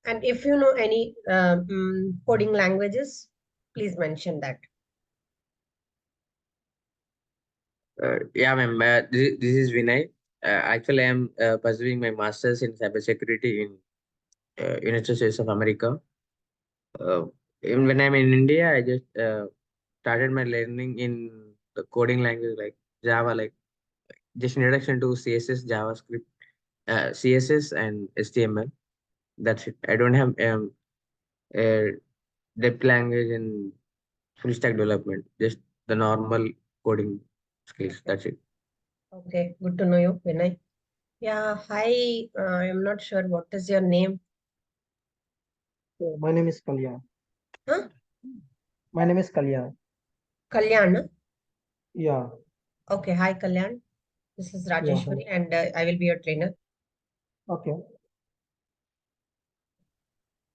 And if you know any coding languages, please mention that. Yeah, ma'am. This is Vinay. Actually, I am pursuing my master's in cybersecurity in United States of America. When I'm in India, I just started my learning in the coding language like Java, like just introduction to CSS, JavaScript, CSS, and HTML. That's it. I don't have a depth language and full stack development. Just the normal coding skills. That's it. Okay, good to know you, Vinay. Yeah, hi. I'm not sure what is your name. My name is Kalyan. Huh? My name is Kalyan. Kalyan. Yeah. Okay, hi Kalyan. This is Yeah. Rajeshwari and I will be your trainer. Okay.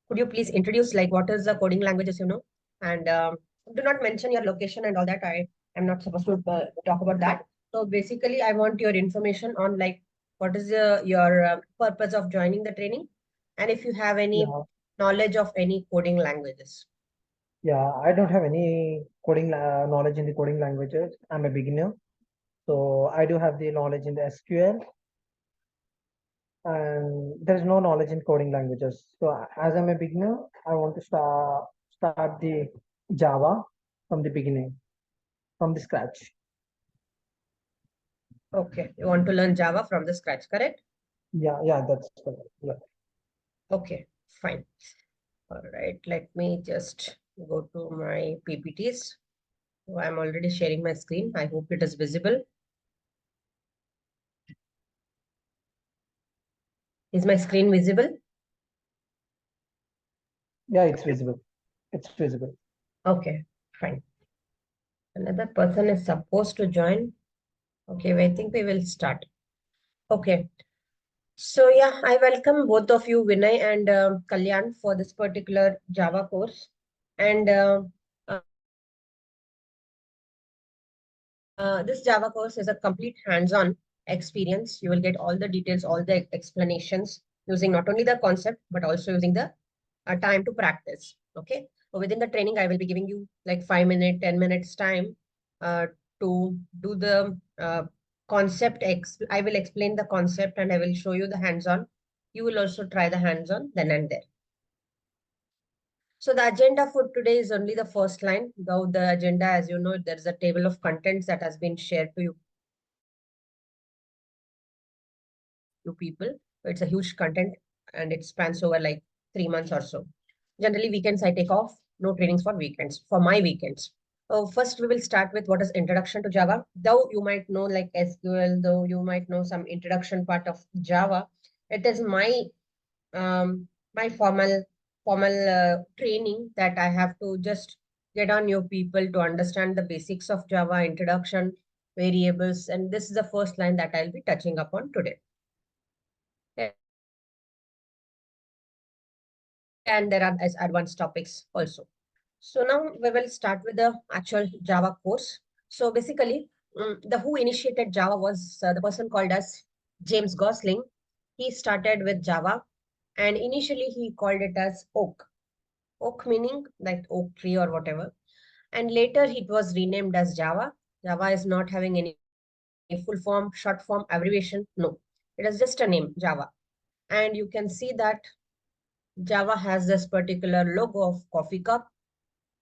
Could you please introduce like what is the coding languages you know? And do not mention your location and all that. I am not supposed to talk about that. So basically, I want your information on like what is your purpose of joining the training, and if you have any Yeah. knowledge of any coding languages. Yeah. I don't have any coding knowledge in the coding languages. I'm a beginner. So I do have the knowledge in the SQL, and there's no knowledge in coding languages. So as I'm a beginner, I want to start the Java from the beginning, from the scratch. Okay, you want to learn Java from the scratch, correct? Yeah, that's correct. Yeah. Okay, fine. All right, let me just go to my PPTs. So I'm already sharing my screen. I hope it is visible. Is my screen visible? Yeah, it's visible. It's visible. Okay, fine. Another person is supposed to join. Okay, I think we will start. Okay. So yeah, I welcome both of you, Vinay and Kalyan, for this particular Java course. And this Java course is a complete hands-on experience. You will get all the details, all the explanations using not only the concept, but also using the time to practice. Okay. So within the training, I will be giving you like 5 minutes, 10 minutes time to do the concept. I will explain the concept and I will show you the hands-on. You will also try the hands-on then and there. So the agenda for today is only the first line. Though the agenda, as you know, there is a table of contents that has been shared to you people. It's a huge content and it spans over like 3 months or so. Generally, weekends I take off, no trainings for weekends, for my weekends. First, we will start with what is introduction to Java. Though you might know like SQL, though you might know some introduction part of Java, it is my formal training that I have to just get on you people to understand the basics of Java, introduction, variables, and this is the first line that I'll be touching upon today. And there are advanced topics also. So now we will start with the actual Java course. So basically, the who initiated Java was the person called as James Gosling. He started with Java and initially he called it as Oak. Oak meaning like oak tree or whatever. And later it was renamed as Java. Java is not having any full form, short form, abbreviation. No, it is just a name, Java. And you can see that Java has this particular logo of coffee cup,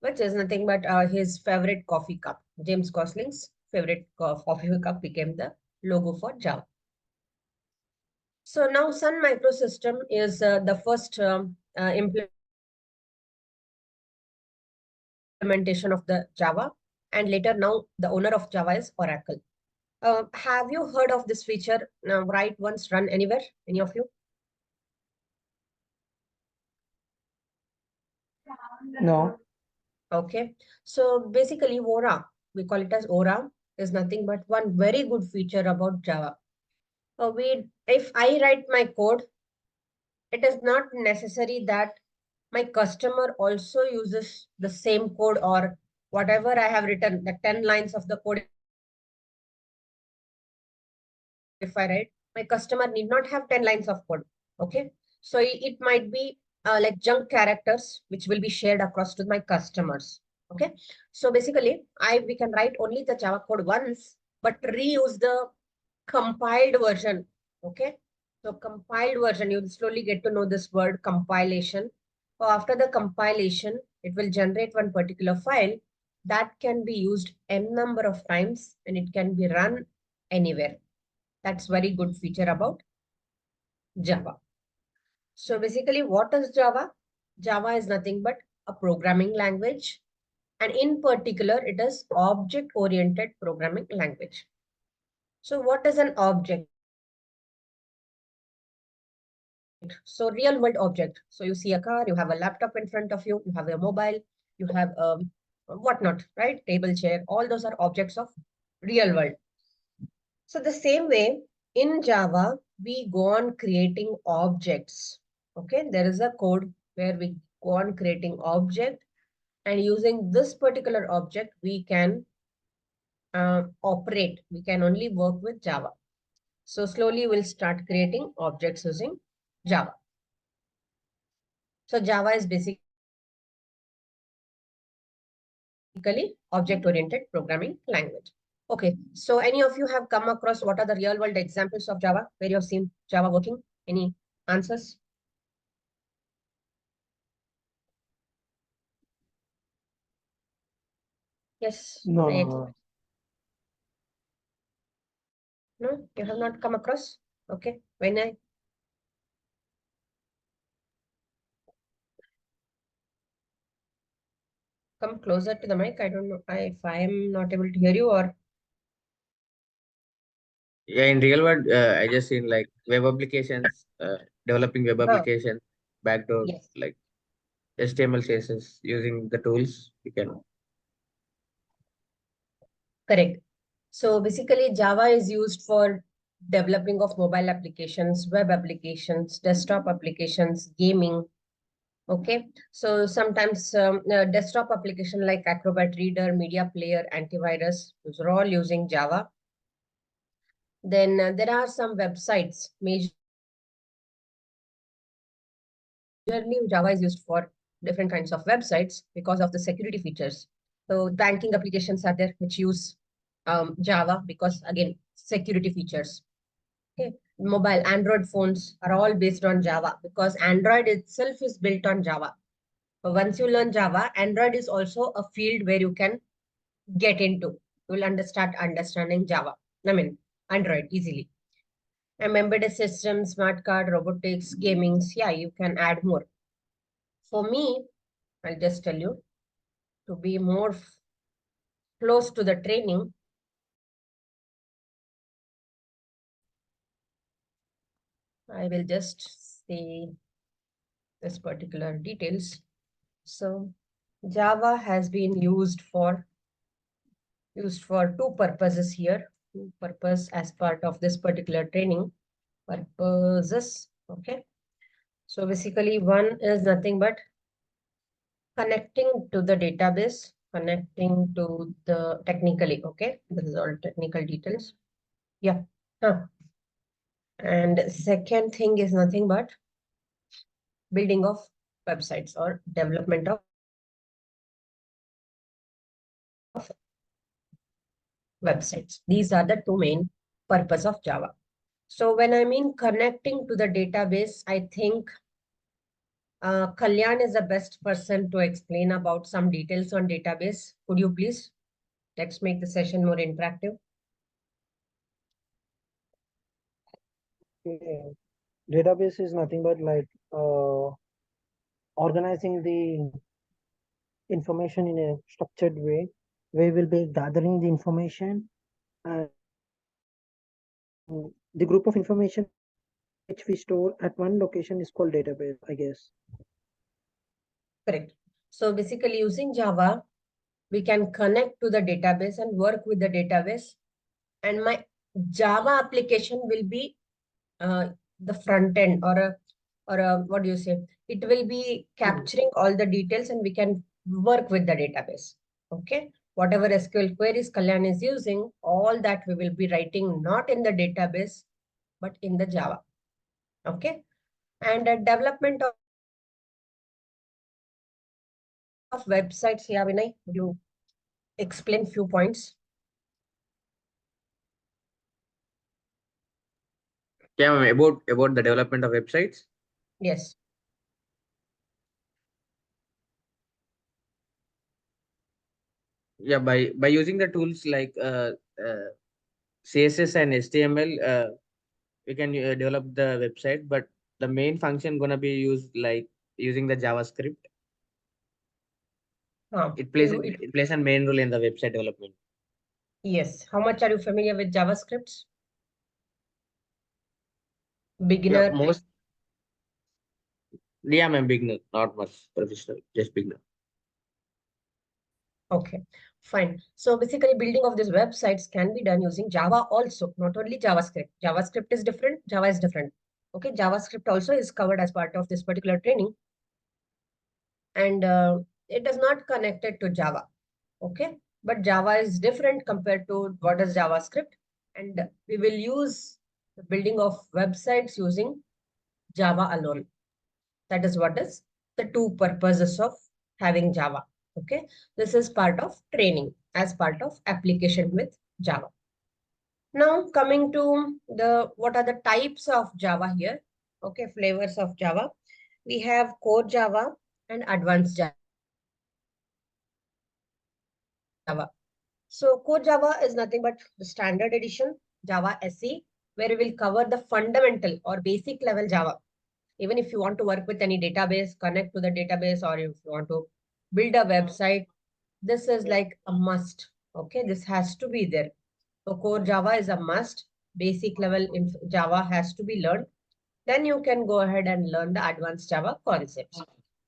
which is nothing but his favorite coffee cup. James Gosling's favorite coffee cup became the logo for Java. So now Sun Microsystem is the first implementation of the Java, and later now the owner of Java is Oracle. Have you heard of this feature? Now, write once, run anywhere, any of you? No. Okay, so basically Aura, we call it as Aura, is nothing but one very good feature about Java. If I write my code, it is not necessary that my customer also uses the same code or whatever I have written, the 10 lines of the code. If I write, my customer need not have 10 lines of code. Okay, so it might be like junk characters, which will be shared across to my customers. Okay. So basically, we can write only the Java code once, but reuse the compiled version. Okay. So compiled version, you'll slowly get to know this word compilation. So after the compilation, it will generate one particular file that can be used n number of times and it can be run anywhere. That's very good feature about Java. So basically, what is Java? Java is nothing but a programming language. And in particular, it is object-oriented programming language. So what is an object? So real world object. So you see a car, you have a laptop in front of you, you have a mobile, you have whatnot, right? Table, chair, all those are objects of real world. So the same way in Java, we go on creating objects. Okay, there is a code where we go on creating object, and using this particular object, we can operate. We can only work with Java. So slowly we'll start creating objects using Java. So Java is basically object-oriented programming language. Okay, so any of you have come across what are the real-world examples of Java where you have seen Java working? Any answers? Yes. No, No, you have not come across? Okay, when I come closer to the mic, I don't know if I am not able to hear you or Yeah, in real world, I just seen like web applications, developing web application, backdoor, yes. like HTML, CSS, using the tools we can. Correct. So basically, Java is used for developing of mobile applications, web applications, desktop applications, gaming. Okay. So sometimes desktop application like Acrobat Reader, Media Player, Antivirus, those are all using Java. Then there are some websites. Majorly, Java is used for different kinds of websites because of the security features. So banking applications are there which use Java because again, security features. Okay. Mobile Android phones are all based on Java because Android itself is built on Java. But once you learn Java, Android is also a field where you can get into. You will start understanding Java. I mean, Android easily. Embedded systems, smart card, robotics, gaming. Yeah, you can add more. For me, I'll just tell you to be more close to the training. I will just say this particular details. So Java has been used for two purposes here. Two purpose as part of this particular training purposes. Okay. So basically one is nothing but connecting to the database, connecting to the technically. Okay. This is all technical details. Yeah. Huh. And second thing is nothing but building of websites or development of websites. These are the two main purpose of Java. So when I mean connecting to the database, I think Kalyan is the best person to explain about some details on database. Could you please? Let's make the session more interactive. okay. Database is nothing but like organizing the information in a structured way. We will be gathering the information and the group of information which we store at one location is called database, I guess. Correct. So basically using Java, we can connect to the database and work with the database. And my Java application will be the front end or a, what do you say? It will be capturing all the details and we can work with the database. Okay. Whatever SQL queries Kalyan is using, all that we will be writing not in the database, but in the Java. Okay. And development of websites here, Vinay, would you explain few points? Yeah, ma'am, about the development of websites. Yes. Yeah, by using the tools like CSS and HTML, we can develop the website, but the main function gonna be used like using the JavaScript. It plays a main role in the website development. Yes. How much are you familiar with JavaScript? Yeah, Beginner. most. Yeah, I'm beginner, not much professional, just beginner. Okay, fine. So basically building of these websites can be done using Java also, not only JavaScript. JavaScript is different, Java is different. Okay, JavaScript also is covered as part of this particular training. And it is not connected to Java. Okay, but Java is different compared to what is JavaScript. And we will use the building of websites using Java alone. That is what is the two purposes of having Java. Okay, this is part of training as part of application with Java. Now coming to the what are the types of Java here? Okay, flavors of Java. We have core Java and advanced Java. So core Java is nothing but the standard edition Java SE, where we will cover the fundamental or basic level Java. Even if you want to work with any database, connect to the database, or if you want to build a website, this is like a must. Okay, this has to be there. So core Java is a must. Basic level in Java has to be learned. Then you can go ahead and learn the advanced Java concepts.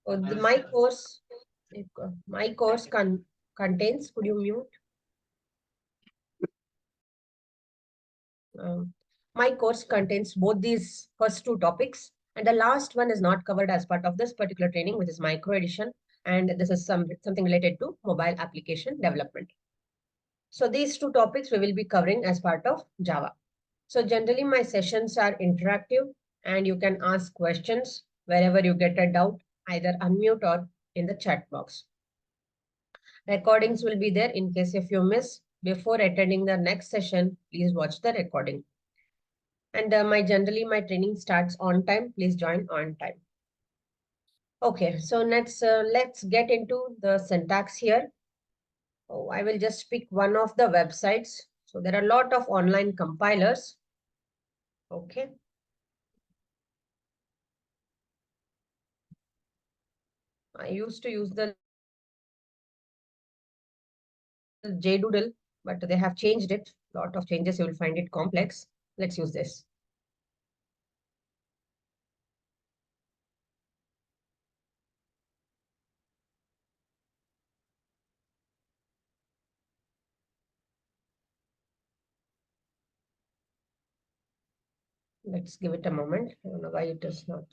So my course contains, could you mute? My course contains both these first two topics, and the last one is not covered as part of this particular training, which is micro edition, and this is something related to mobile application development. So these two topics we will be covering as part of Java. So generally my sessions are interactive, and you can ask questions wherever you get a doubt, either unmute or in the chat box. Recordings will be there in case if you miss. Before attending the next session, please watch the recording. And my training starts on time. Please join on time. Okay, so let's get into the syntax here. Oh, I will just pick one of the websites. So there are a lot of online compilers. Okay. I used to use the JDoodle, but they have changed it. A lot of changes, you will find it complex. Let's use this. Let's give it a moment. I don't know why it is not.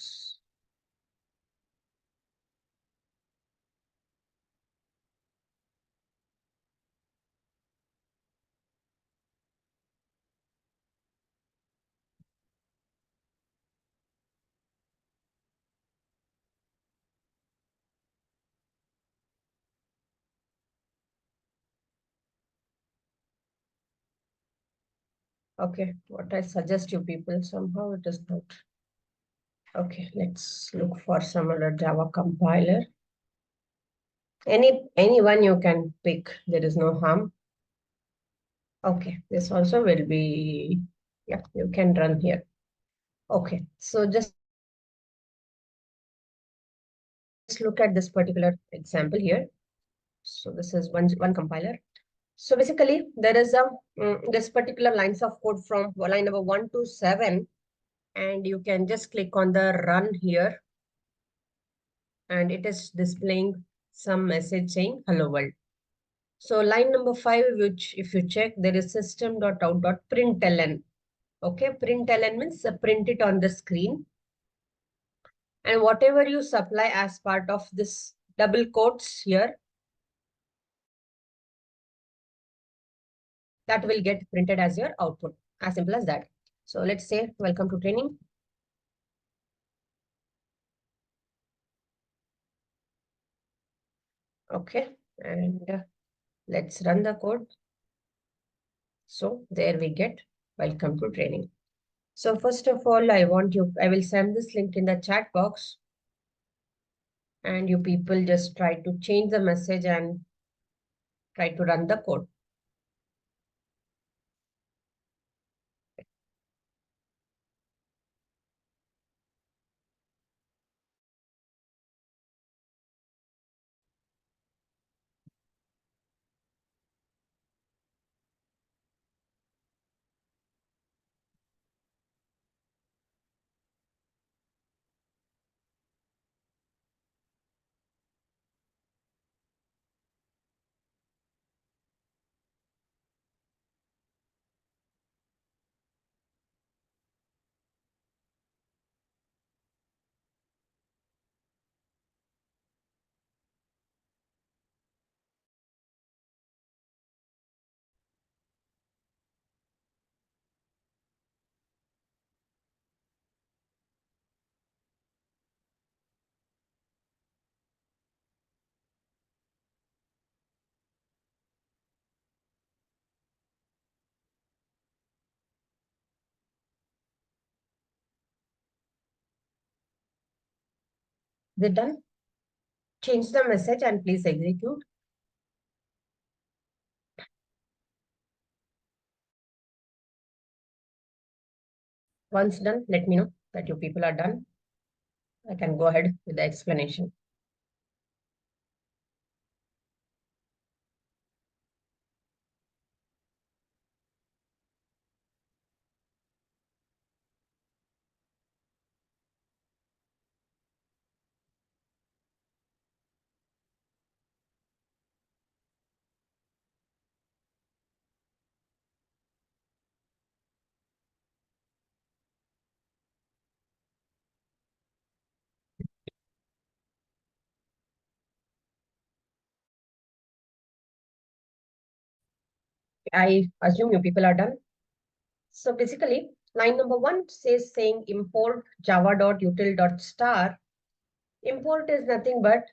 Okay, what I suggest you people, somehow it is not. Okay, let's look for some other Java compiler. Anyone you can pick, there is no harm. Okay, this also will be, yeah, you can run here. Okay, so just look at this particular example here. So this is one compiler. So basically, there is this particular lines of code from line number 1 to 7, and you can just click on the run here, and it is displaying some message saying hello world. So line number 5, which if you check, there is system.out.println. Okay, println means print it on the screen. And whatever you supply as part of this double quotes here, that will get printed as your output. As simple as that. So let's say, welcome to training. Okay, and let's run the code. So there we get welcome to training. So first of all, I will send this link in the chat box, and you people just try to change the message and try to run the code. They done? Change the message and please execute. Once done, let me know that you people are done. I can go ahead with the explanation. I assume you people are done. So basically, line number 1 says saying import java.util.star. Import is nothing but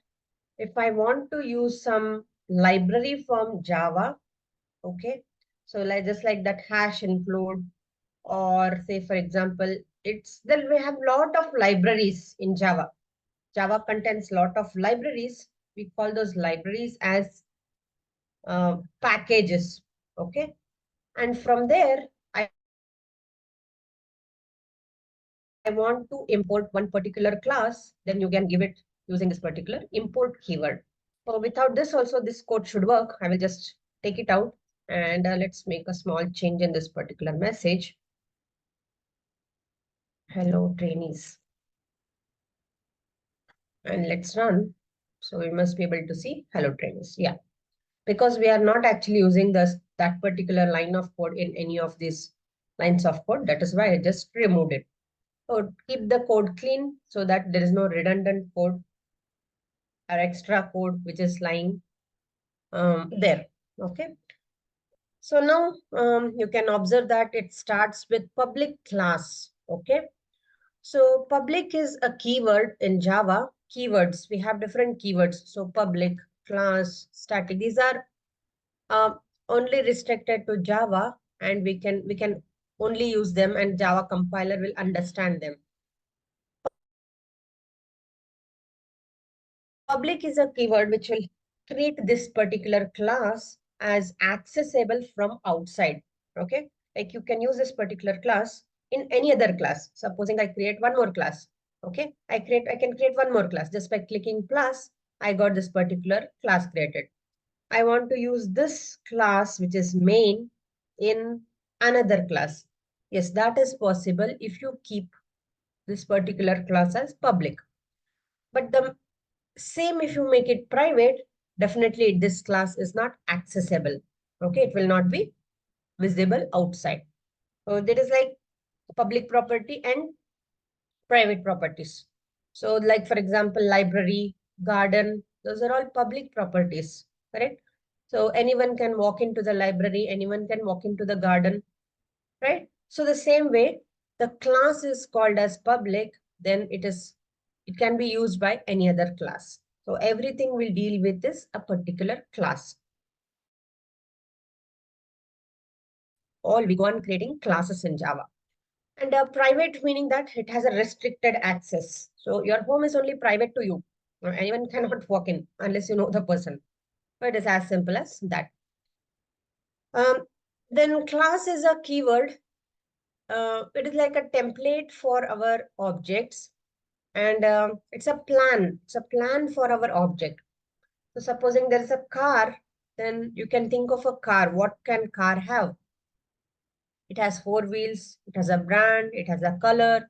if I want to use some library from Java, okay? So like just like that hash include, or say for example, then we have lot of libraries in Java. Java contains lot of libraries. We call those libraries as packages, okay? And from there, I want to import one particular class, then you can give it using this particular import keyword. So without this also, this code should work. I will just take it out and let's make a small change in this particular message. Hello, trainees. And let's run. So we must be able to see hello, trainees. Yeah, because we are not actually using that particular line of code in any of these lines of code. That is why I just removed it. So keep the code clean so that there is no redundant code or extra code which is lying there. Okay. So now you can observe that it starts with public class. Okay. So public is a keyword in Java. Keywords, we have different keywords. So public, class, static, these are only restricted to Java, and we can only use them and Java compiler will understand them. Public is a keyword which will treat this particular class as accessible from outside. Okay, like you can use this particular class in any other class. Supposing I create one more class. Okay, I can create one more class just by clicking plus. I got this particular class created. I want to use this class which is main in another class. Yes, that is possible if you keep this particular class as public. But the same if you make it private, definitely this class is not accessible. Okay, it will not be visible outside. So there is like public property and private properties. So like for example, library, garden, those are all public properties, correct? So anyone can walk into the library, anyone can walk into the garden, right? So the same way, the class is called as public, then it can be used by any other class. So everything will deal with this, a particular class. All we go on creating classes in Java. And private meaning that it has a restricted access. So your home is only private to you. Anyone cannot walk in unless you know the person. So it is as simple as that. Then class is a keyword. It is like a template for our objects. And it's a plan. It's a plan for our object. So supposing there is a car, then you can think of a car. What can car have? It has 4 wheels, it has a brand, it has a color,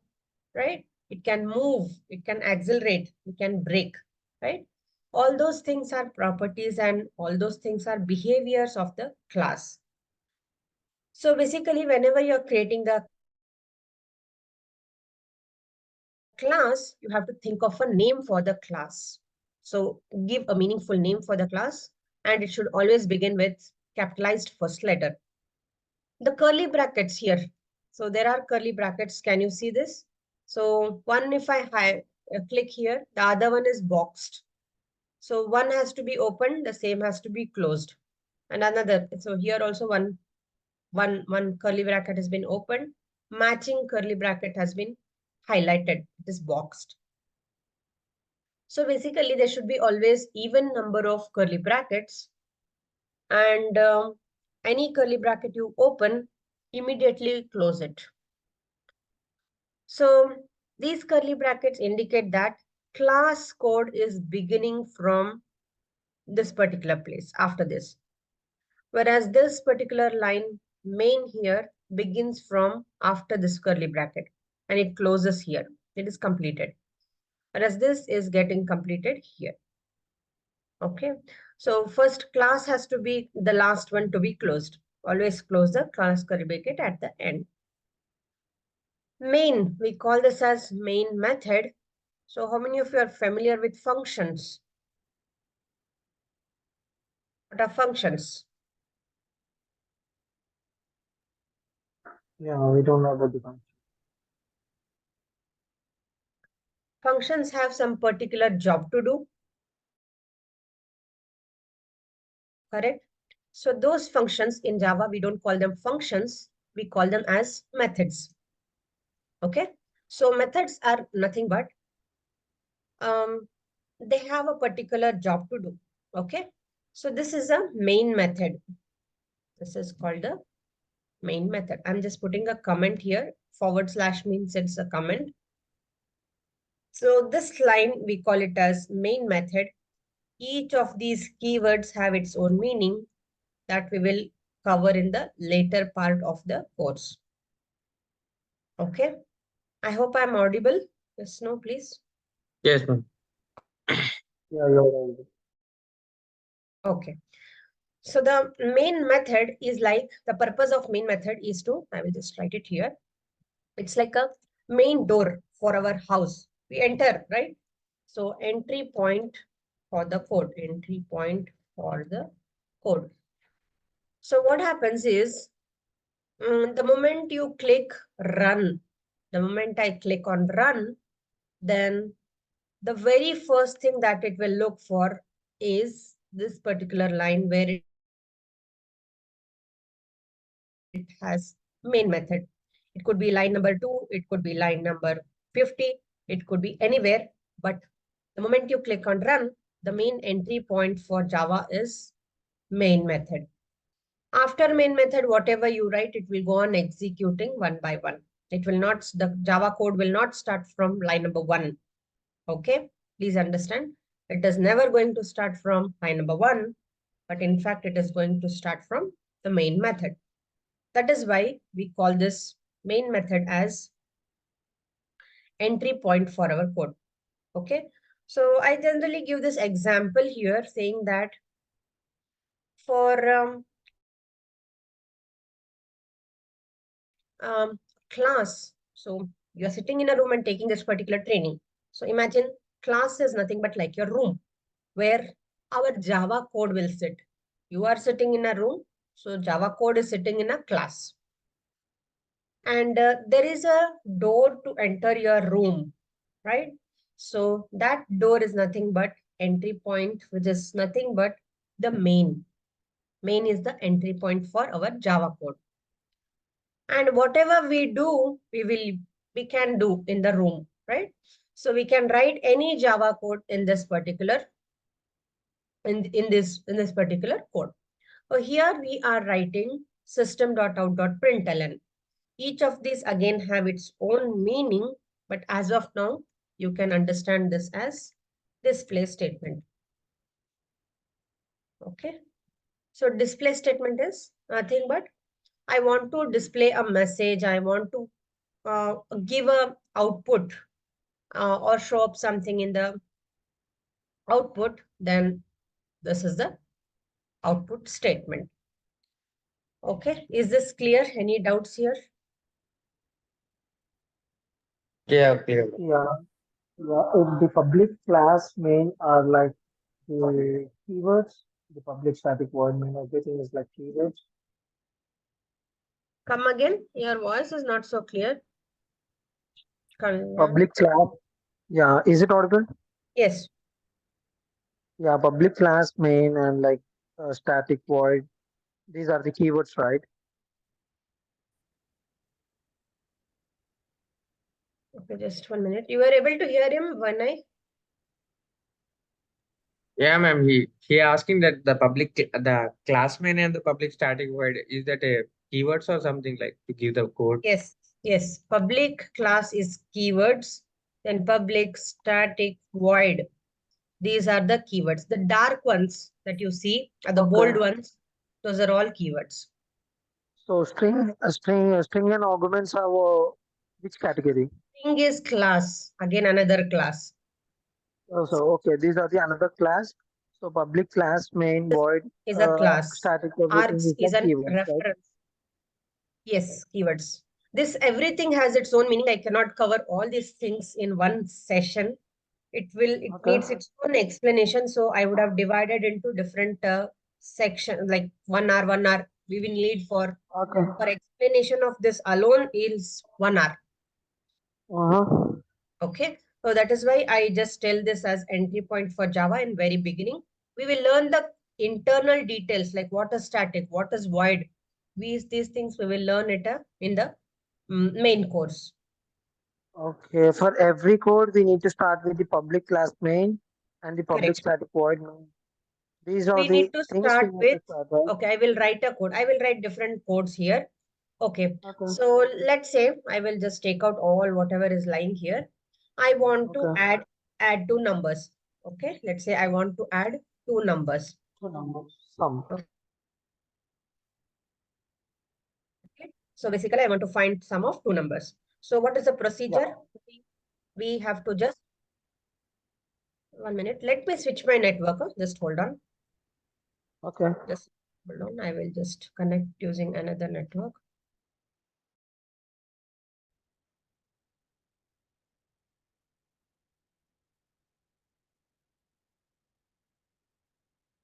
right? It can move, it can accelerate, it can brake, right? All those things are properties and all those things are behaviors of the class. So basically, whenever you're creating the class, you have to think of a name for the class. So give a meaningful name for the class, and it should always begin with capitalized first letter. The curly brackets here. So there are curly brackets. Can you see this? So one, if I click here, the other one is boxed. So one has to be opened, the same has to be closed. And another, so here also one curly bracket has been opened. Matching curly bracket has been highlighted. It is boxed. So basically, there should be always even number of curly brackets. And any curly bracket you open, immediately close it. So these curly brackets indicate that class code is beginning from this particular place after this. Whereas this particular line main here begins from after this curly bracket and it closes here. It is completed. Whereas this is getting completed here. Okay. So first class has to be the last one to be closed. Always close the class curly bracket at the end. Main, we call this as main method. So how many of you are familiar with functions? What are functions? Yeah, we don't know about the function. Functions have some particular job to do. Correct? So those functions in Java, we don't call them functions. We call them as methods. Okay? So methods are nothing but they have a particular job to do. Okay? So this is a main method. This is called the main method. I'm just putting a comment here. / means it's a comment. So this line, we call it as main method. Each of these keywords have its own meaning that we will cover in the later part of the course. Okay. I hope I'm audible. Yes, no, please. Yes, ma'am. Yeah, you're right. Okay. So the main method is like, the purpose of main method is to, I will just write it here. It's like a main door for our house. We enter, right? So entry point for the code, entry point for the code. So what happens is, the moment you click run, the moment I click on run, then the very first thing that it will look for is this particular line where it has main method. It could be line number 2, it could be line number 50, it could be anywhere. But the moment you click on run, the main entry point for Java is main method. After main method, whatever you write, it will go on executing one by one. It will not, the Java code will not start from line number 1. Okay, please understand. It is never going to start from line number 1, but in fact, it is going to start from the main method. That is why we call this main method as entry point for our code. Okay, so I generally give this example here saying that for class, so you're sitting in a room and taking this particular training. So imagine class is nothing but like your room where our Java code will sit. You are sitting in a room, so Java code is sitting in a class. And there is a door to enter your room, right? So that door is nothing but entry point, which is nothing but the main. Main is the entry point for our Java code. And whatever we do, we can do in the room, right? So we can write any Java code in this particular in this particular code. So here we are writing system.out.println. Each of these again have its own meaning, but as of now, you can understand this as display statement. Okay. So display statement is nothing but I want to display a message. I want to give a output or show up something in the output. Then this is the output statement. Okay. Is this clear? Any doubts here? Yeah, clear. Yeah, yeah. If the public class main are like the keywords, the public static void main, everything is like keywords. Come again. Your voice is not so clear. Kalyan. Public class, yeah. Is it audible? Yes. Yeah, public class main and like static void. These are the keywords, right? Okay, just 1 minute. You were able to hear him when I. Yeah, ma'am. He asking that the class main and the public static void, is that a keywords or something like to give the code? Yes, yes. Public class is keywords, then public static void. These are the keywords. The dark ones that you see are the bold ones. Those are all keywords. So string and arguments have which category? String is class. Again, another class. So okay, these are the another class. So public class main void Is a class. static everything Args is is like an keywords, right? reference. Yes, keywords. This everything has its own meaning. I cannot cover all these things in one session. It needs its own explanation. So I would have divided into different sections, like 1 hour, 1 hour. We will need for explanation of this alone is 1 hour. Okay. So that is why I just tell this as entry point for Java in very beginning. We will learn the internal details like what is static, what is void. These things we will learn it in the main course. Okay, for every code we need to start with the public class main and the public Correct. static void main. These are We the need to things we start need with, to start, right? okay, I will write a code. I will write different codes here. Okay. So let's say I will just take out all whatever is lying here. I want to add two numbers. Okay. Let's say I want to add two numbers. Two numbers, sum. Okay. So basically I want to find sum of two numbers. So what is the procedure? We have to just 1 minute. Let me switch my network. Just hold on. Okay. Just hold on. I will just connect using another network.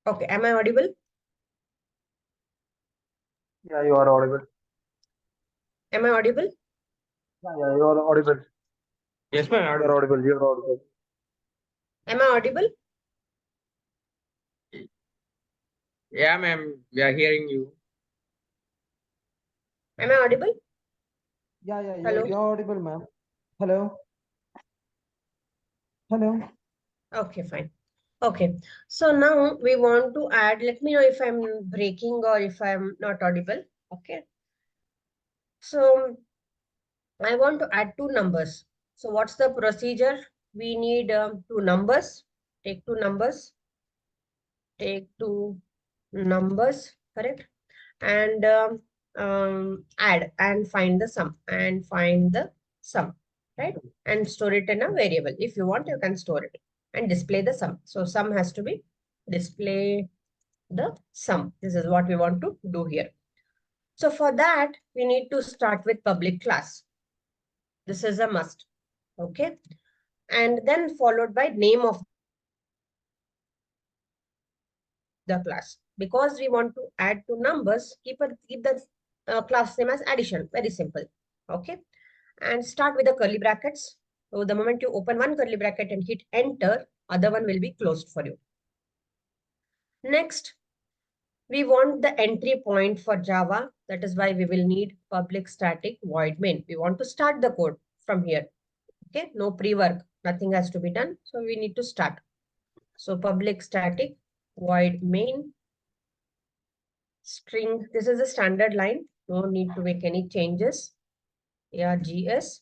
Okay. Am I audible? Yeah, you are audible. Am I audible? Yeah, you are audible. Yes, ma'am. You're audible. You're audible. Am I audible? Yeah, ma'am. We are hearing you. Am I audible? Yeah, Hello? you're audible, ma'am. Hello. Hello. Okay, fine. Okay, so now we want to add, let me know if I'm breaking or if I'm not audible. Okay. So I want to add two numbers. So what's the procedure? We need two numbers. Take two numbers. Take two numbers, correct? And add and find the sum and find the sum, right? And store it in a variable. If you want, you can store it and display the sum. So sum has to be display the sum. This is what we want to do here. So for that, we need to start with public class. This is a must. Okay. And then followed by name of the class. Because we want to add two numbers, keep the class name as addition. Very simple. Okay. And start with the curly brackets. So the moment you open one curly bracket and hit enter, Other one will be closed for you. Next, we want the entry point for Java. That is why we will need public static void main. We want to start the code from here. Okay, no pre-work, nothing has to be done. So we need to start. So public static void main string. This is a standard line. No need to make any changes. ARGS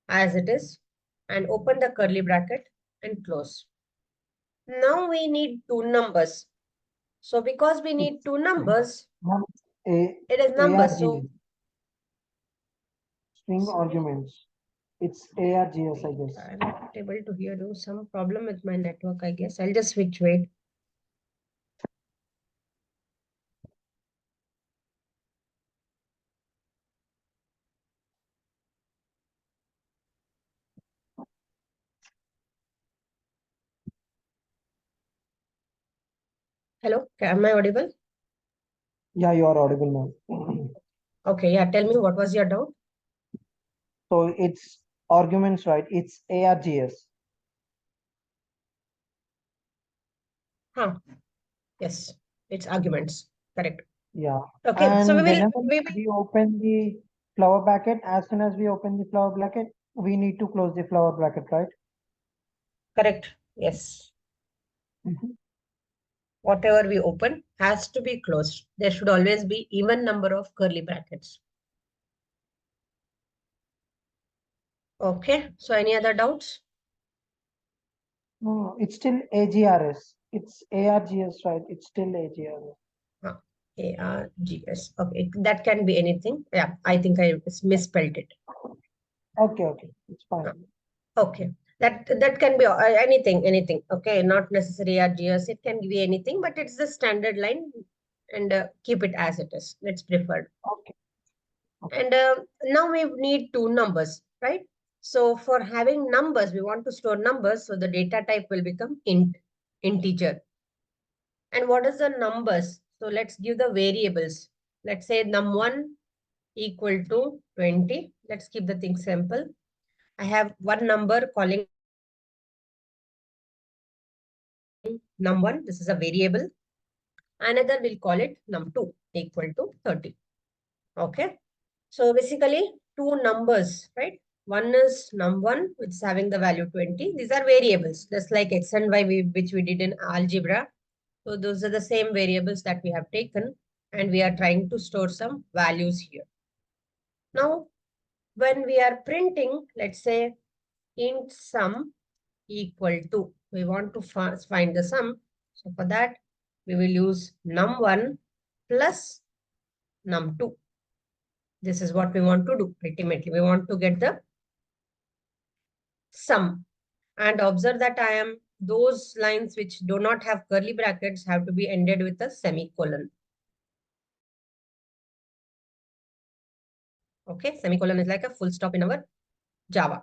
as it is, and open the curly bracket and close. Now we need two numbers. So because we need two numbers, it is numbers. So string arguments. It's ARGS, I guess. I'm not able to hear you. Some problem with my network, I guess. I'll just switch. Wait. Hello, am I audible? Yeah, you are audible now. Okay, yeah. Tell me, what was your doubt? So it's arguments, right? It's ARGS. Huh. Yes, it's arguments. Correct. Yeah. Okay, And so whenever we will we open the flower bracket, as soon as we open the flower bracket, we need to close the flower bracket, right? correct. Yes. Whatever we open has to be closed. There should always be even number of curly brackets. Okay, so any other doubts? No, it's still AGRS. It's ARGS, right? It's still AGRS. ARGS. Okay, that can be anything. Yeah, I think I misspelled it. Okay, it's fine. Okay, that can be anything. Okay, not necessarily ARGS. It can be anything, but it's the standard line, and keep it as it is. Let's prefer. Okay. And now we need two numbers, right? So for having numbers, we want to store numbers. So the data type will become integer. And what is the numbers? So let's give the variables. Let's say num1 equal to 20. Let's keep the thing simple. I have one number calling num1. This is a variable. Another will call it num2 equal to 30. Okay. So basically two numbers, right? One is num1, which is having the value 20. These are variables, just like x and y, which we did in algebra. So those are the same variables that we have taken, and we are trying to store some values here. Now, when we are printing, let's say int sum equal to, we want to find the sum. So for that, we will use num1 plus num2. This is what we want to do. Ultimately, we want to get the sum. And observe that those lines which do not have curly brackets have to be ended with a semicolon. Okay, semicolon is like a full stop in our Java.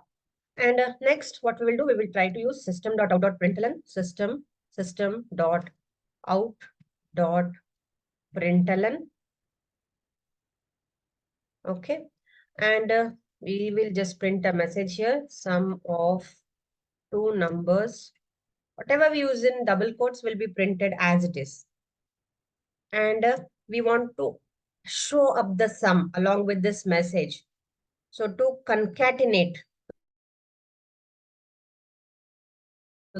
And next, what we will do, we will try to use system.out.println, system.out.println. Okay, and we will just print a message here, sum of two numbers. Whatever we use in double quotes will be printed as it is. And we want to show up the sum along with this message. So to concatenate,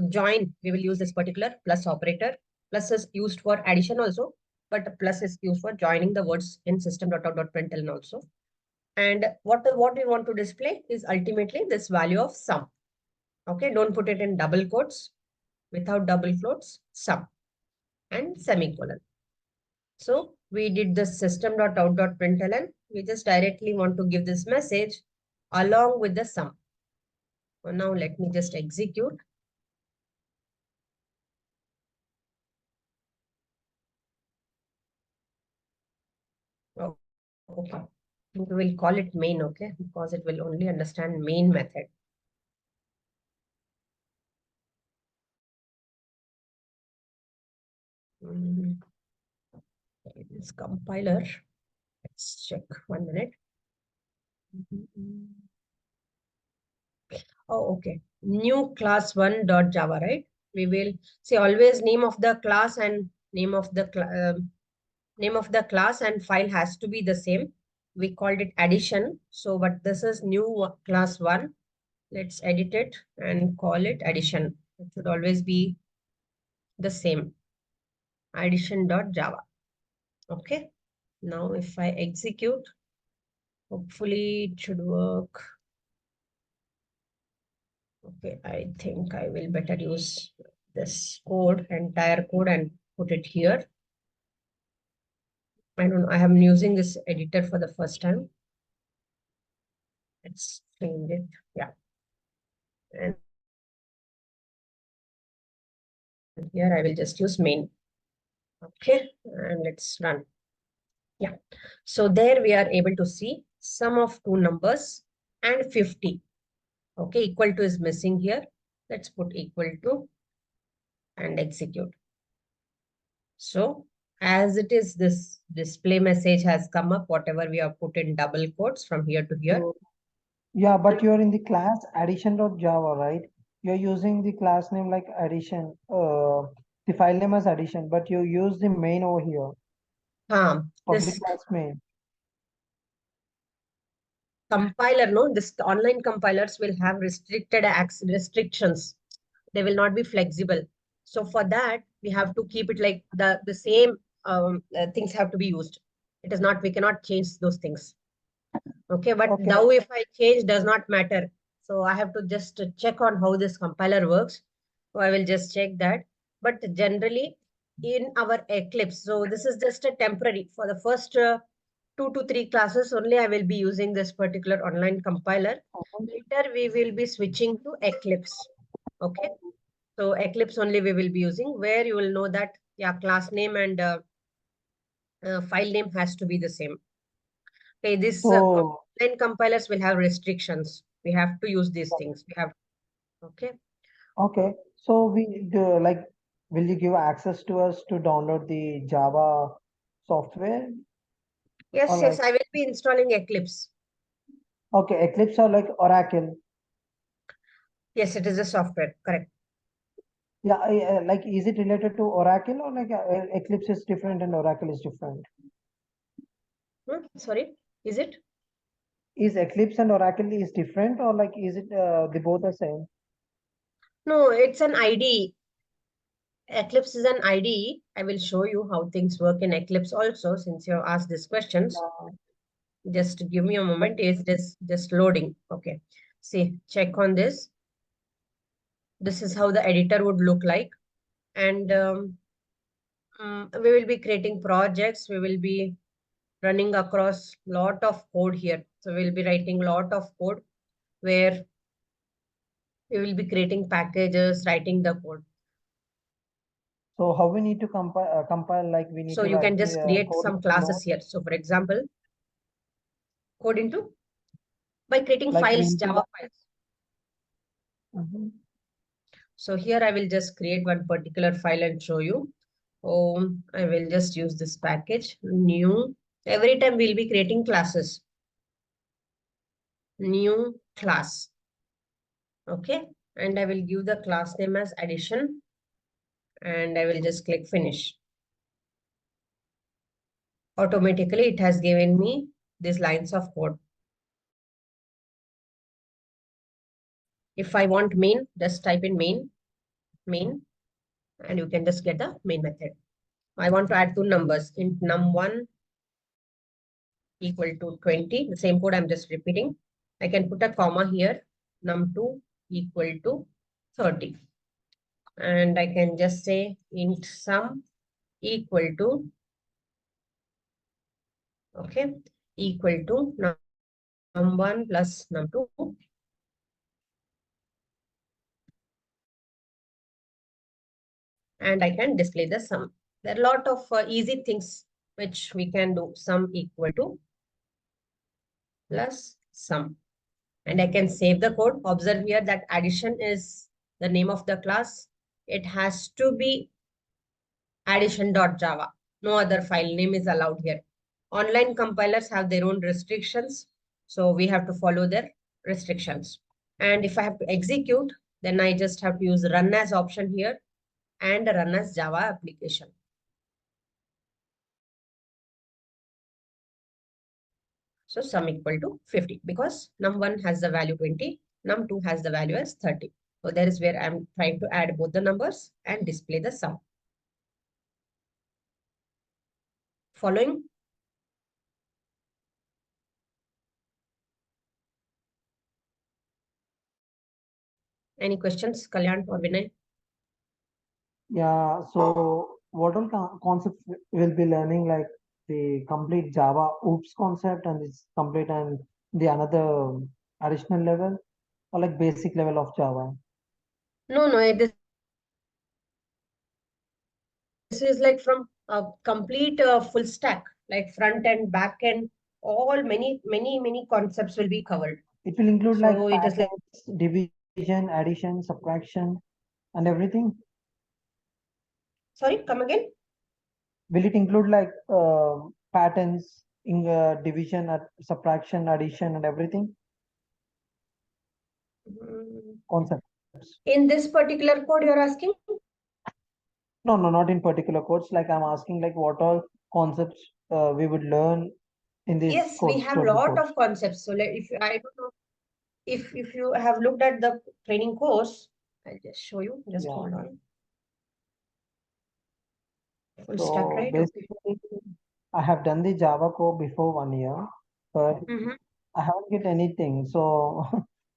join, we will use this particular plus operator. Plus is used for addition also, but plus is used for joining the words in system.out.println also. And what we want to display is ultimately this value of sum. Okay, don't put it in double quotes. Without double quotes, sum and semicolon. So we did the system.out.println. We just directly want to give this message along with the sum. So now let me just execute. Oh, okay. We will call it main, okay, because it will only understand main method. This compiler. Let's check 1 minute. Oh, okay. New class 1.java, right? we will say always name of the class and name of the class and file has to be the same. We called it addition. So, but this is new class 1. Let's edit it and call it addition. It should always be the same, addition.java. Okay. Now, if I execute, hopefully it should work. Okay, I think I will better use this code, entire code, and put it here. I don't know, I am using this editor for the first time. Let's change it. Yeah. And here I will just use main. Okay, and let's run. Yeah. So there we are able to see sum of two numbers and 50. Okay, equal to is missing here. Let's put equal to and execute. So as it is, this display message has come up, whatever we have put in double quotes from here to here. So, yeah, but you're in the class addition.java, right? You're using the class name like addition, the file name as addition, but you use the main over here, public This class main. compiler, no, this online compilers will have restricted restrictions. They will not be flexible. So for that, we have to keep it like the same things have to be used. It is not, we cannot change those things. Okay, but Okay. now if I change does not matter. So I have to just check on how this compiler works. So I will just check that. But generally in our Eclipse, so this is just a temporary for the first 2 to 3 classes only I will be using this particular online compiler. Later we will be switching to Eclipse. Okay. So Eclipse only we will be using, where you will know that, yeah, class name and file name has to be the same. Okay, this So, online compilers will have restrictions. We have to use these things. We have, okay. okay. So we do like, will you give access to us to download the Java software? Yes, Or yes, like, I will be installing Eclipse. okay, Eclipse or like Oracle? Yes, it is a software, correct. Yeah, like, is it related to Oracle or like Eclipse is different and Oracle is different? Sorry, is it? Is Eclipse and Oracle is different or like is it the both are same? No, it's an IDE. Eclipse is an IDE. I will show you how things work in Eclipse also, since you have asked these questions. Just give me a moment. It's just loading. Okay. See, check on this. This is how the editor would look like. And we will be creating projects. We will be running across lot of code here. So we'll be writing lot of code where we will be creating packages, writing the code. So how we need to compile, like we need So to you write can just the create code some in classes Node, here. So for example, code into by creating like we files, need to. Java files. Mhm. So here I will just create one particular file and show you. I will just use this package, new. Every time we'll be creating classes. New class. Okay. And I will give the class name as addition. And I will just click finish. Automatically, it has given me these lines of code. If I want main, just type in main, and you can just get the main method. I want to add two numbers, int num1 equal to 20. The same code I'm just repeating. I can put a comma here, num2 equal to 30. And I can just say int sum equal to, okay, equal to num1 plus num2. And I can display the sum. There are a lot of easy things which we can do. Sum equal to plus sum. And I can save the code. Observe here that addition is the name of the class. It has to be addition.java. No other file name is allowed here. Online compilers have their own restrictions. So we have to follow their restrictions. And if I have to execute, then I just have to use run as option here. and run as Java application. So sum equal to 50 because num1 has the value 20, num2 has the value as 30. So that is where I'm trying to add both the numbers and display the sum. Following? Any questions, Kalyan or Vinay? Yeah, so what all concepts we'll be learning, like the complete Java OOPS concept and it's complete and the another additional level or like basic level of Java? No, this is like from a complete full stack, like front end, back end, all many concepts will be covered. It will include like So it is like, patterns, division, addition, subtraction, and everything. sorry, come again? Will it include like patterns in division, subtraction, addition, and everything? Concepts. In this particular code you're asking? No, not in particular codes. Like I'm asking, like what all concepts we would learn in this Yes, course. we have total lot course. of concepts. So if I don't know if you have looked at the training course, I'll just show you. Just Yeah. hold on. Full So stack, right? basically, I have done the Java code before 1 year, but I haven't get anything. So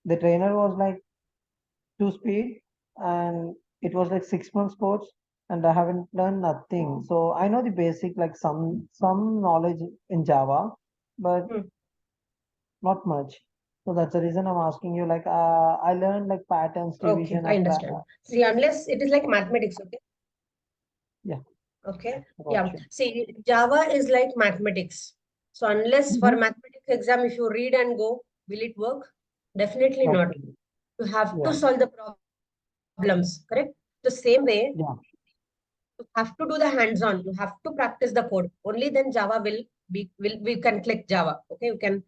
the trainer was like to speed, and it was like 6 months course, and I haven't learned nothing. So I know the basic, like some knowledge in Java, but not much. So that's the reason I'm asking you. Like I learned like patterns, Okay, division, I understand. See, unless it is like mathematics, okay? Yeah. Okay. Got Yeah. you. See, Java is like mathematics. So unless for mathematics exam, if you read and go, will it work? Definitely not. Okay. You have to Yeah. solve the problems, correct? The same way, Yeah. you have to do the hands-on. You have to practice the code. Only then Java we can click Java. Okay, you can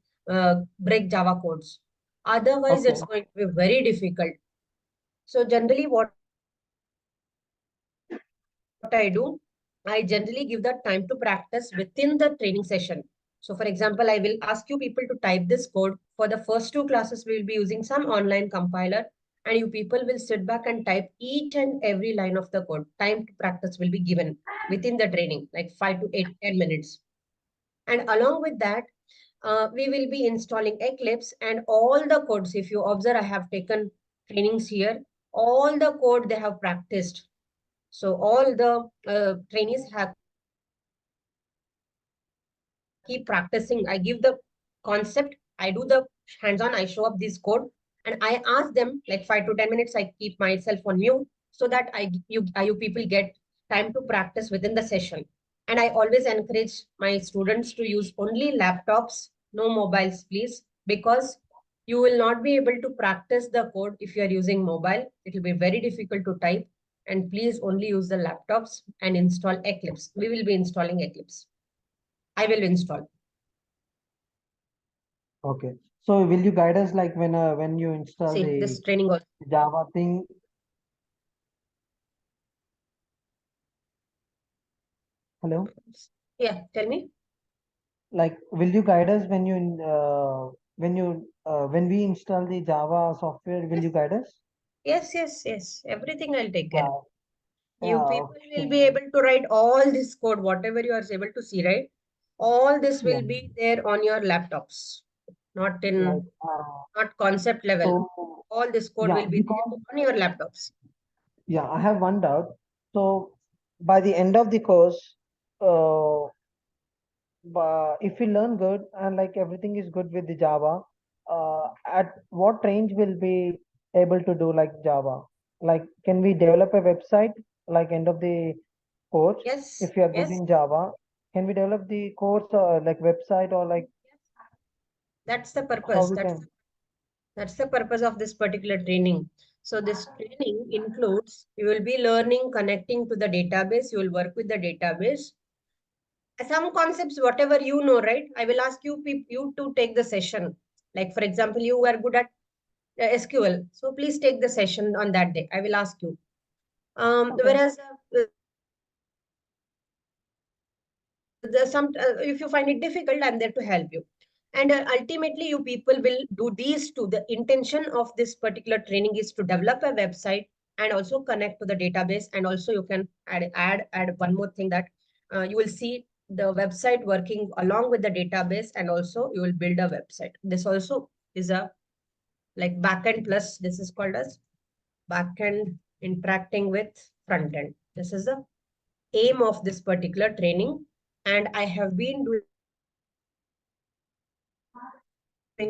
break Java codes. Otherwise, Okay. it's going to be very difficult. So generally, what I do, I generally give that time to practice within the training session. So for example, I will ask you people to type this code. For the first 2 classes, we will be using some online compiler and you people will sit back and type each and every line of the code. Time to practice will be given within the training, like 5 to 8, 10 minutes. And along with that, we will be installing Eclipse and all the codes. If you observe, I have taken trainings here. All the code they have practiced. So all the trainees have keep practicing. I give the concept, I do the hands-on, I show up this code, and I ask them like 5 to 10 minutes. I keep myself on mute so that you people get time to practice within the session. And I always encourage my students to use only laptops, no mobiles, please, because you will not be able to practice the code if you are using mobile. It will be very difficult to type. And please only use the laptops and install Eclipse. We will be installing Eclipse. I will install. Okay. So will you guide us like when you install See, the this training also. Java thing? Hello? Yeah, tell me. Like, will you guide us when we install the Java software? Will you guide us? Yes. Everything I'll take care. Yeah. You Yeah. people Okay. will be able to write all this code, whatever you are able to see, right? All this Yeah. will be there on your laptops, not Like in not concept level. so. All this code Yeah. will be there Because on your laptops. yeah, I have one doubt. So by the end of the course, uh, if we learn good and like everything is good with the Java, at what range will be able to do like Java? Like, can we develop a website like end of the course Yes, if we are good yes. in Java? Can we develop the course like website or like That's the how purpose. we can? That's the purpose of this particular training. So this training includes, you will be learning connecting to the database. You will work with the database. Some concepts, whatever you know, right? I will ask you to take the session. Like, for example, you are good at SQL. So please take the session on that day. I will ask you. Okay. Whereas if you find it difficult, I'm there to help you. And ultimately, you people will do these two. The intention of this particular training is to develop a website and also connect to the database. And also you can add one more thing that you will see the website working along with the database, and also you will build a website. This also is a like backend plus, this is called as backend interacting with front end. This is the aim of this particular training. And I have been doing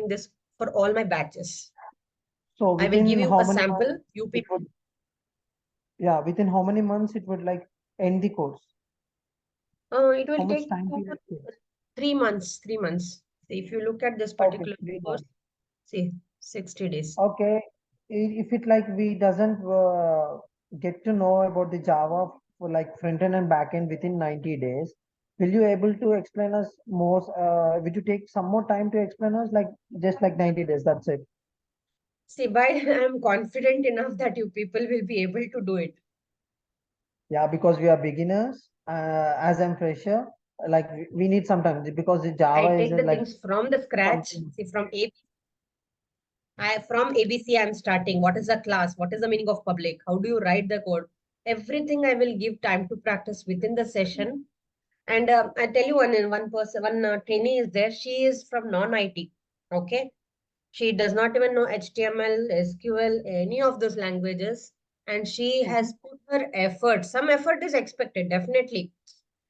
this for all my batches. So I will give within you how a many sample. months You it people, would, yeah, within how many months it would like end the course? it How will much take time period? 3 months. 3 months. See, if you look at this Okay, particular 3 months. course, see, 60 days. Okay, if it like we doesn't get to know about the Java for like front end and back end within 90 days, will you able to explain us more? Will you take some more time to explain us like just like 90 days? That's it. See, by I'm confident enough that you people will be able to do it. Yeah, because we are beginners. As I'm fresher, like we need some time because the I Java is take the like things from the scratch. something See, from ABC, I'm starting. What is a class? What is the meaning of public? How do you write the code? Everything I will give time to practice within the session. And I tell you one trainee is there. She is from non-IT. Okay. She does not even know HTML, SQL, any of those languages. And she has put her effort. Some effort is expected, definitely.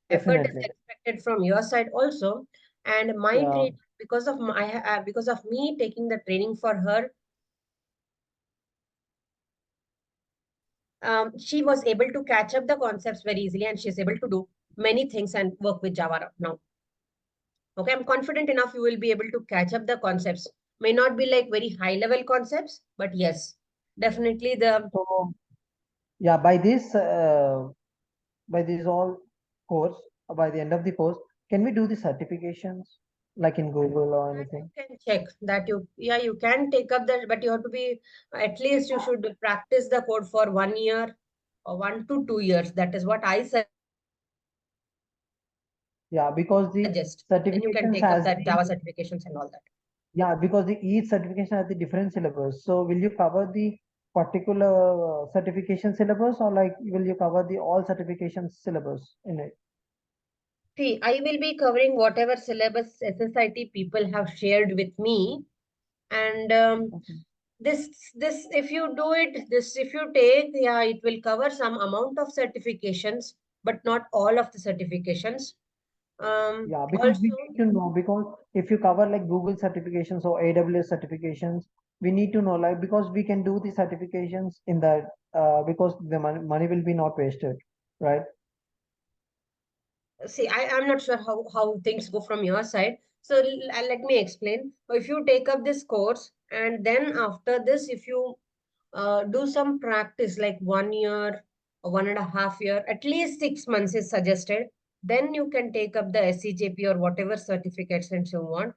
Effort is definitely. expected from your side also. And my Yeah, training, because of me taking the training for her, she was able to catch up the concepts very easily, and she's able to do many things and work with Java now. Okay, I'm confident enough you will be able to catch up the concepts. May not be like very high level concepts, but yes, definitely the so yeah, by this all course, by the end of the course, can we do the certifications like in Google or that you anything? can check that you can take up that, but you have to be at least you should practice the code for 1 year or 1 to 2 years. That is what I Yeah, because the suggest. Then you can certifications take up has that the, Java certifications and all that. yeah, because the each certification has the different syllabus. So will you cover the particular certification syllabus or like will you cover the all certification syllabus in it? See, I will be covering whatever syllabus SSIT people have shared with me. And Okay. this if you do it, this if you take, yeah, it will cover some amount of certifications, but not all of the certifications. Yeah, because we Also, need to know because if you cover like Google certifications or AWS certifications, we need to know like because we can do the certifications in that because the money will be not wasted, right? see, I'm not sure how things go from your side. So let me explain. If you take up this course, and then after this, if you do some practice like 1 year or 1.5 year, at least 6 months is suggested. Then you can take up the SCJP or whatever certifications you want,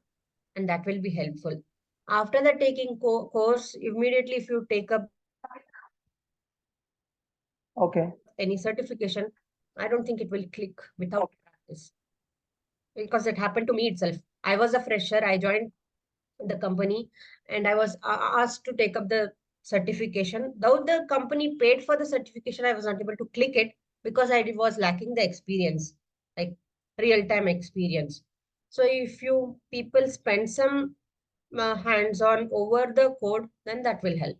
and that will be helpful. After the taking course, immediately if you take up Okay. any certification, I don't think it will click without practice, because it happened to me itself. I was a fresher. I joined the company and I was asked to take up the certification. Though the company paid for the certification, I was not able to click it because I was lacking the experience, like real-time experience. So if you people spend some hands-on over the code, then that will help.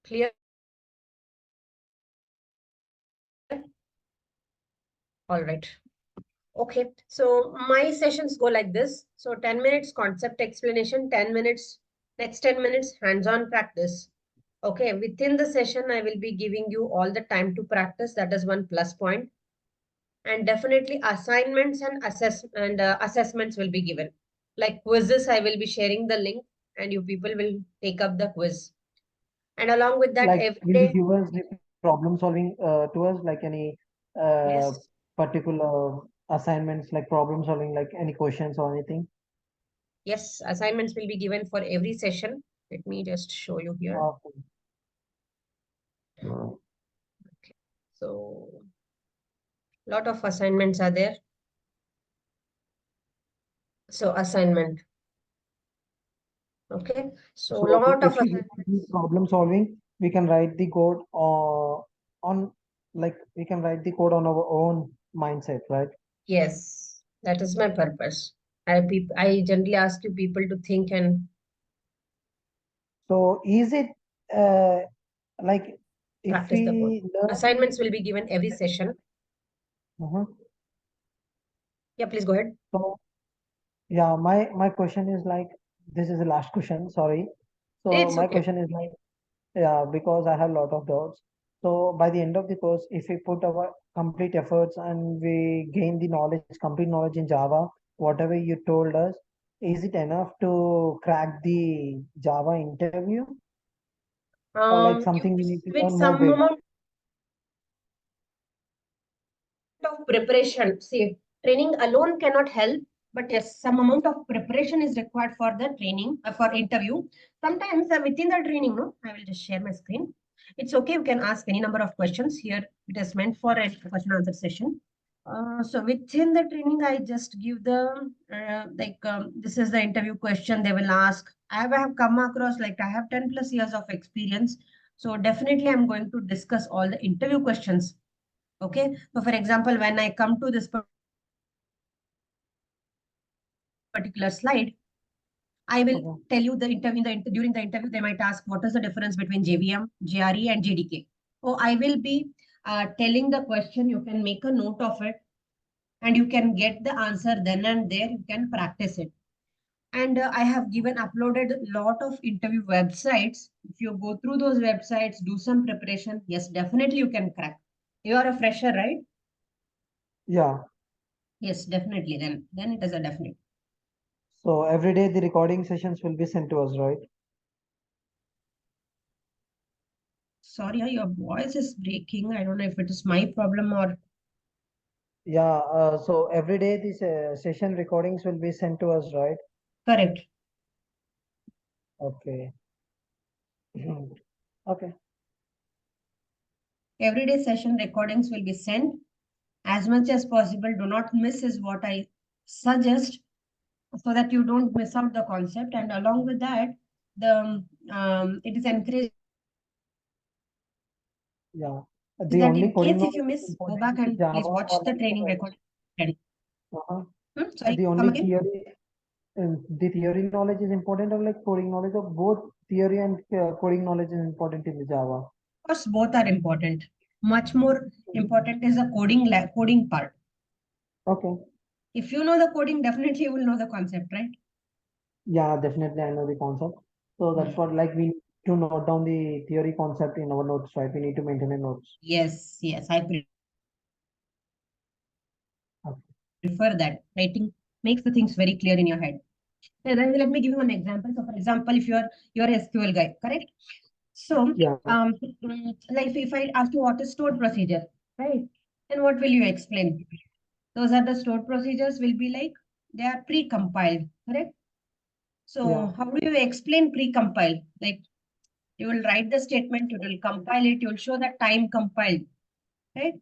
Clear? All right. Okay, so my sessions go like this. So 10 minutes concept explanation, 10 minutes, next 10 minutes hands-on practice. Okay, within the session, I will be giving you all the time to practice. That is one plus point. And definitely assignments and assessments will be given. Like quizzes, I will be sharing the link and you people will take up the quiz. And along with that, Like every will you day, give us the problem solving to us like any uh, yes, particular assignments like problem solving like any questions or anything? yes, assignments will be given for every session. Let me just show you here. Okay. Okay. So lot of assignments are there. So assignment. Okay. So So lot of if you need problem solving, we can write the code on we can write the code on our own mindset, right? Yes, that is my purpose. I generally ask you people to think and So is it like if practice the code. we learn? Assignments will be given every session. Yeah, please go ahead. So yeah, my question is like, this is the last question, sorry. So It's my okay. question is like, yeah, because I have a lot of doubts. So by the end of the course, if we put our complete efforts and we gain the knowledge, complete knowledge in Java, whatever you told us, is it enough to crack the Java interview? Or like something we need to With learn more some bit? amount of preparation. See, training alone cannot help, but yes, some amount of preparation is required for the training, for interview. Sometimes within the training, no, I will just share my screen. It's okay, you can ask any number of questions here. It is meant for a question answer session. So within the training, I just give the this is the interview question they will ask. I have come across like I have 10 plus years of experience. So definitely I'm going to discuss all the interview questions. Okay. So for example, when I come to this particular slide, I will tell you the interview during the interview, they might ask what is the difference between JVM, JRE and JDK. So I will be telling the question. You can make a note of it and you can get the answer then and there. You can practice it. And I have given uploaded a lot of interview websites. If you go through those websites, do some preparation, yes, definitely you can crack. You are a fresher, right? Yeah. Yes, definitely. Then it is a definite. So every day the recording sessions will be sent to us, right? Sorry, your voice is breaking. I don't know if it is my problem or. Yeah, so every day these session recordings will be sent to us, right? Correct. Okay. Okay. Everyday session recordings will be sent as much as possible. Do not miss is what I suggest, so that you don't miss out the concept. And along with that, it is encouraged. Yeah. The That only in coding case if you knowledge is miss, go back important in and please Java watch or the like training record. Sorry, the come only again. the theory knowledge is important or like coding knowledge, or both theory and coding knowledge is important in the Java? Of course, both are important. Much more important is the coding part. Okay. If you know the coding, definitely you will know the concept, right? Yeah, definitely I know the concept. So that's what like we need to note down the theory concept in our notes, right? We need to maintain a notes. Yes, I prefer that. Writing makes the things very clear in your head. And then let me give you an example. So, for example, if you're a SQL guy, correct? So, Yeah. like if I ask you what is stored procedure, right? Then what will you explain? Those are the stored procedures will be like they are pre-compiled, correct? So, Yeah. how do you explain pre-compiled? Like you will write the statement, you will compile it, you will show the time compiled, right?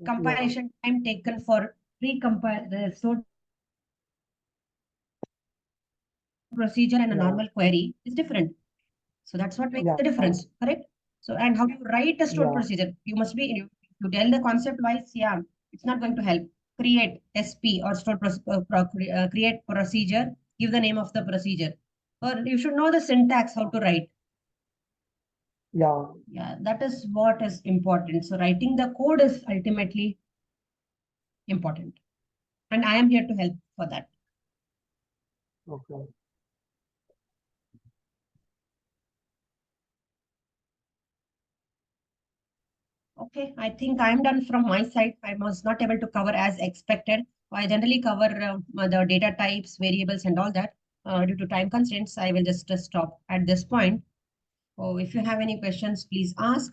Compilation time taken for pre-compile the stored procedure and a normal query is different. So that's what makes the difference, correct? So, and how do you write a stored procedure? You must be, you tell the concept wise, yeah, it's not going to help. Create SP or create procedure, give the name of the procedure. Or you should know the syntax, how to write. Yeah, that is what is important. So writing the code is ultimately important. And I am here to help for that. Okay. Okay, I think I'm done from my side. I was not able to cover as expected. I generally cover the data types, variables, and all that. Due to time constraints, I will just stop at this point. So if you have any questions, please ask,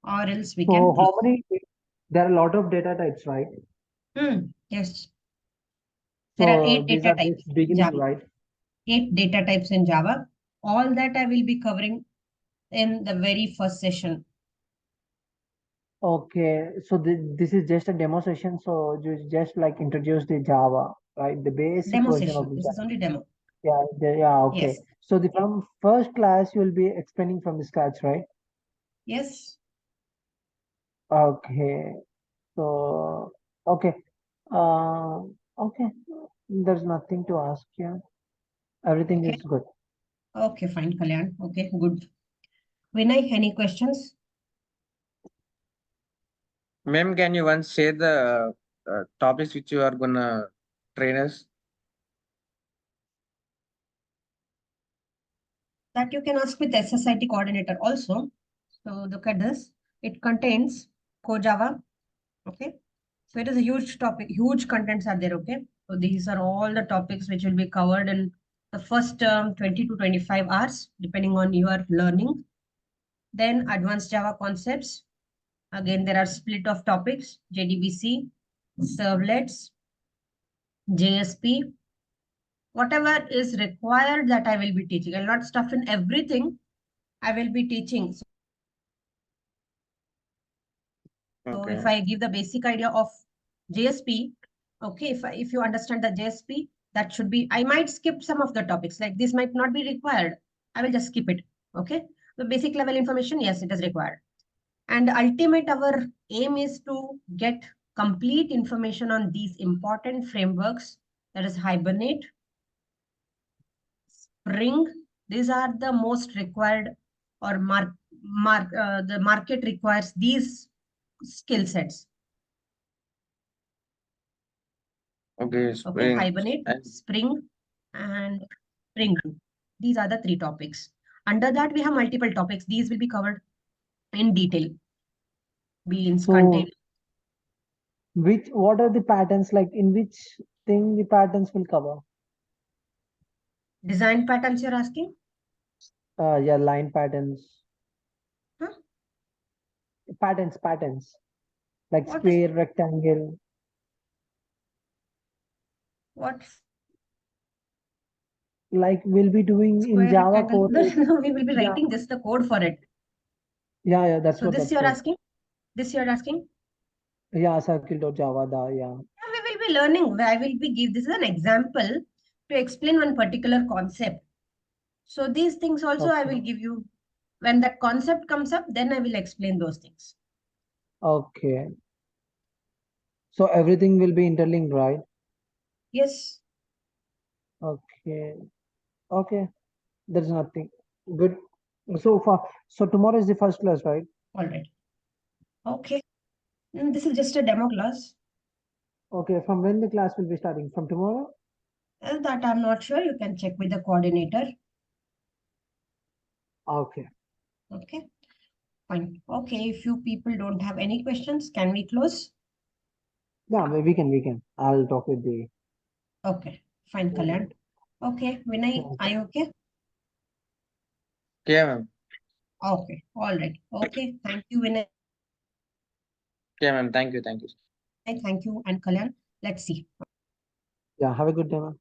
or else we can So close. how many, there are a lot of data types, right? Yes. There are So 8 these data are types just in beginning, Java. right? 8 data types in Java. all that I will be covering in the very first session. Okay, so this is just a demo session. So you just like introduce the Java, right? The basic Demo version of session. the This Java. is only demo. Yeah, okay. Yes. So the from first class you will be explaining from the scratch, right? Yes. Okay. So okay. Okay. There's nothing to ask here. Everything Okay. is good. Okay, fine, Kalyan. Okay, good. Vinay, any questions? Ma'am, can you once share the topics which you are gonna train us? That you can ask with the SSIT coordinator also. So look at this. It contains core Java. Okay. So it is a huge topic, huge contents are there. Okay. So these are all the topics which will be covered in the first 20 to 25 hours, depending on your learning. Then advanced Java concepts. Again, there are split of topics, JDBC, servlets, JSP, whatever is required that I will be teaching. I'll not stuff in everything. I will be teaching. So if I give the basic idea of JSP, okay, if you understand the JSP, that should be, I might skip some of the topics, like this might not be required. I will just skip it. Okay. The basic level information, yes, it is required. And ultimate, our aim is to get complete information on these important frameworks, that is Hibernate, Spring. These are the most required, or the market requires these skill sets. Okay, Okay, Hibernate, Spring, and Spring. These are the three topics. Under that, we have multiple topics. These will be covered in detail. Beans, containers. What are the patterns, like in which thing the patterns will cover? Design patterns you're asking? Yeah, line patterns. Huh? Patterns. Like What square, rectangle. What? Like we'll be doing in Square Java rectangle. code. No, we will be Yeah. writing just the code for it. Yeah, that's So what this that's you're what. asking? This you're asking? Yeah, circle.java, yeah. Yeah, we will be learning. I will be give this is an example to explain one particular concept. So these things also I will give you. When that concept comes up, then I will explain those things. Okay. So everything will be interlinked, right? Yes. Okay. Okay. There's nothing. Good. So tomorrow is the first class, right? All right. Okay. This is just a demo class. Okay. From when the class will be starting? From tomorrow? That I'm not sure. You can check with the coordinator. Okay. Okay. Fine. Okay. If you people don't have any questions, can we close? Yeah, we can. I'll talk with the. Okay. Fine, Kalyan. Okay. Vinay, are you okay? Yeah, ma'am. Okay. All right. Okay. Thank you, Vinay. Yeah, ma'am. Thank you. Thank you. And Kalyan, let's see. Yeah, have a good day, man.